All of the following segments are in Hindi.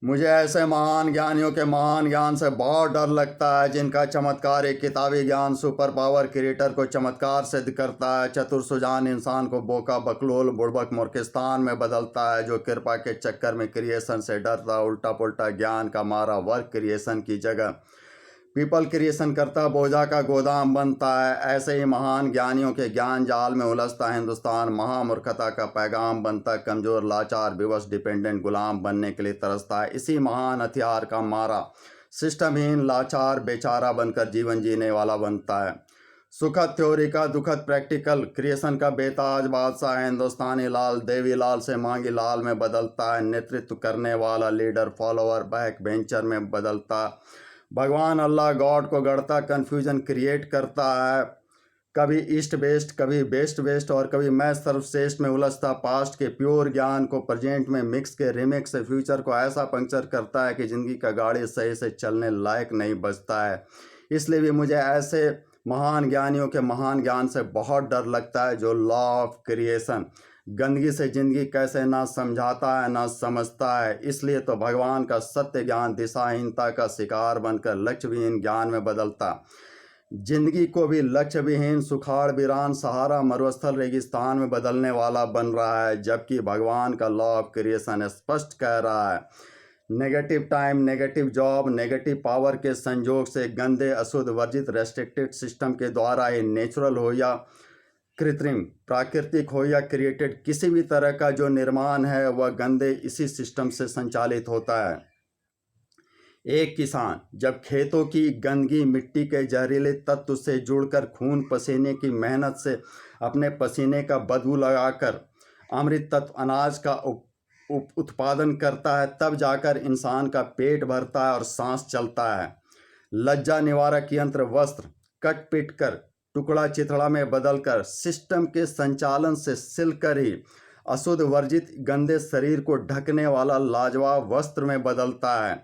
मुझे ऐसे महान ज्ञानियों के महान ज्ञान से बहुत डर लगता है जिनका चमत्कार एक किताबी ज्ञान सुपर पावर क्रिएटर को चमत्कार सिद्ध करता है, चतुर सुजान इंसान को बोका बकलोल बुड़बक मूर्खिस्तान में बदलता है, जो कृपा के चक्कर में क्रिएशन से डरता उल्टा पुल्टा ज्ञान का मारा वर्क क्रिएशन की जगह पीपल क्रिएशन करता बोझा का गोदाम बनता है। ऐसे ही महान ज्ञानियों के ज्ञान जाल में उलझता हिंदुस्तान महामूर्खता का पैगाम बनता, कमज़ोर लाचार विवश डिपेंडेंट गुलाम बनने के लिए तरसता है। इसी महान हथियार का मारा सिस्टमहीन लाचार बेचारा बनकर जीवन जीने वाला बनता है। सुखद थ्योरी का दुखद प्रैक्टिकल क्रिएशन का बेताज बादशाह हिंदुस्तानी लाल देवी लाल से मांगी लाल में बदलता है। नेतृत्व करने वाला लीडर फॉलोअर बैक बेंचर में बदलता। भगवान अल्लाह गॉड को गढ़ता कन्फ्यूजन क्रिएट करता है। कभी ईस्ट वेस्ट, कभी वेस्ट वेस्ट और कभी मैं सर्वश्रेष्ठ में उलझता पास्ट के प्योर ज्ञान को प्रेजेंट में मिक्स के रिमिक्स से फ्यूचर को ऐसा पंक्चर करता है कि ज़िंदगी का गाड़ी सही से चलने लायक नहीं बचता है। इसलिए भी मुझे ऐसे महान ज्ञानियों के महान ज्ञान से बहुत डर लगता है, जो लॉ ऑफ क्रिएशन गंदगी से ज़िंदगी कैसे ना समझाता है ना समझता है। इसलिए तो भगवान का सत्य ज्ञान दिशाहीनता का शिकार बनकर लक्ष्यविहीन ज्ञान में बदलता, जिंदगी को भी लक्ष्य विहीन सुखाड़ वीरान सहारा मरुस्थल रेगिस्तान में बदलने वाला बन रहा है। जबकि भगवान का लॉ ऑफ क्रिएशन स्पष्ट कह रहा है, negative time, negative job, negative power के संजोग से गंदे अशुद्ध वर्जित रेस्ट्रिक्टेड सिस्टम के द्वारा ही नेचुरल हो या कृत्रिम, प्राकृतिक हो या क्रिएटेड, किसी भी तरह का जो निर्माण है वह गंदे इसी सिस्टम से संचालित होता है। एक किसान जब खेतों की गंदगी मिट्टी के जहरीले तत्व से जुड़कर खून पसीने की मेहनत से अपने पसीने का बदबू लगाकर अमृत तत्व अनाज का उत्पादन करता है, तब जाकर इंसान का पेट भरता है और सांस चलता है। लज्जा निवारक यंत्र वस्त्र कट पिट कर टुकड़ा चिथड़ा में बदलकर सिस्टम के संचालन से सिलकर ही अशुद्ध वर्जित गंदे शरीर को ढकने वाला लाजवाब वस्त्र में बदलता है।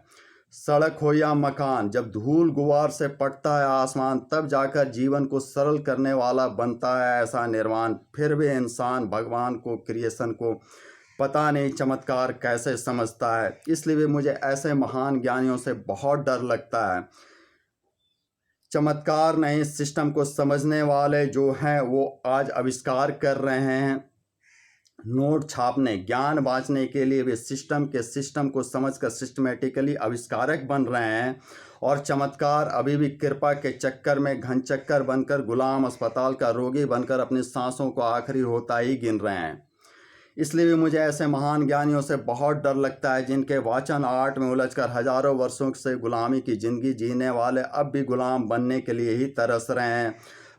सड़क हो या मकान, जब धूल गुबार से पटता है आसमान, तब जाकर जीवन को सरल करने वाला बनता है ऐसा निर्माण। फिर भी इंसान भगवान को, क्रिएशन को पता नहीं चमत्कार कैसे समझता है। इसलिए भी मुझे ऐसे महान ज्ञानियों से बहुत डर लगता है। चमत्कार नहीं, सिस्टम को समझने वाले जो हैं वो आज आविष्कार कर रहे हैं। नोट छापने, ज्ञान बांटने के लिए वे सिस्टम को समझकर सिस्टमेटिकली आविष्कारक बन रहे हैं। और चमत्कार अभी भी कृपा के चक्कर में घन चक्कर बनकर गुलाम, अस्पताल का रोगी बनकर अपनी सांसों को आखिरी होता ही गिन रहे हैं। इसलिए भी मुझे ऐसे महान ज्ञानियों से बहुत डर लगता है, जिनके वाचन आर्ट में उलझकर हजारों वर्षों से गुलामी की ज़िंदगी जीने वाले अब भी गुलाम बनने के लिए ही तरस रहे हैं।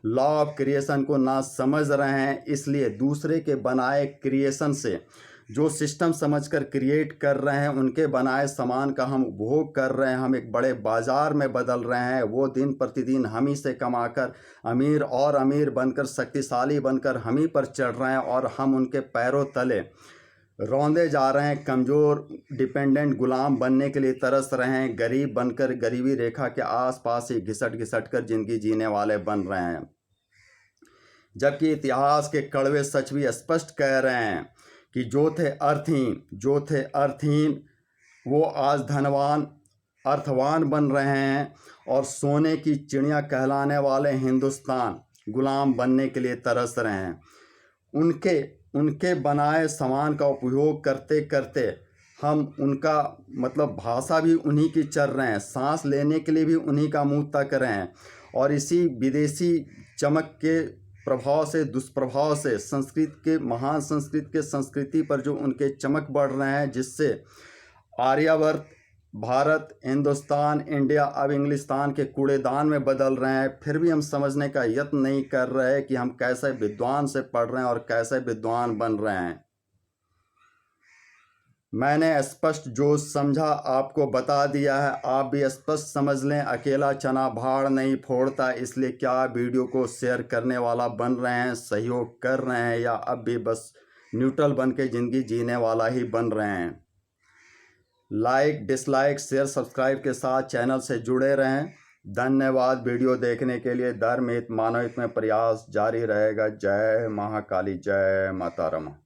लॉ ऑफ क्रिएशन को ना समझ रहे हैं, इसलिए दूसरे के बनाए क्रिएशन से जो सिस्टम समझकर क्रिएट कर रहे हैं, उनके बनाए सामान का हम उपभोग कर रहे हैं। हम एक बड़े बाजार में बदल रहे हैं। वो दिन प्रतिदिन हम ही से कमाकर अमीर और अमीर बनकर शक्तिशाली बनकर हम ही पर चढ़ रहे हैं और हम उनके पैरों तले रौंदे जा रहे हैं। कमज़ोर डिपेंडेंट गुलाम बनने के लिए तरस रहे हैं। गरीब बनकर गरीबी रेखा के आसपास ही घिसट घिसट कर ज़िंदगी जीने वाले बन रहे हैं। जबकि इतिहास के कड़वे सच भी स्पष्ट कह रहे हैं कि जो थे अर्थहीन वो आज धनवान अर्थवान बन रहे हैं। और सोने की चिड़िया कहलाने वाले हिंदुस्तान गुलाम बनने के लिए तरस रहे हैं। उनके बनाए सामान का उपयोग करते करते हम उनका भाषा भी उन्हीं की चल रहे हैं, सांस लेने के लिए भी उन्हीं का मुँह तक रहे हैं। और इसी विदेशी चमक के प्रभाव से, दुष्प्रभाव से महान संस्कृति पर जो उनके चमक बढ़ रहे हैं, जिससे आर्यावर्त, भारत, हिंदुस्तान, इंडिया अब इंग्लिस्तान के कूड़ेदान में बदल रहे हैं। फिर भी हम समझने का यत्न नहीं कर रहे कि हम कैसे विद्वान से पढ़ रहे हैं और कैसे विद्वान बन रहे हैं। मैंने स्पष्ट जो समझा आपको बता दिया है, आप भी स्पष्ट समझ लें। अकेला चना भाड़ नहीं फोड़ता, इसलिए क्या वीडियो को शेयर करने वाला बन रहे हैं, सहयोग कर रहे हैं, या अब भी बस न्यूट्रल बन के ज़िंदगी जीने वाला ही बन रहे हैं। लाइक, डिसलाइक, शेयर, सब्सक्राइब के साथ चैनल से जुड़े रहें। धन्यवाद वीडियो देखने के लिए। धर्म हित मानव हित में प्रयास जारी रहेगा। जय महाकाली, जय माता रमा।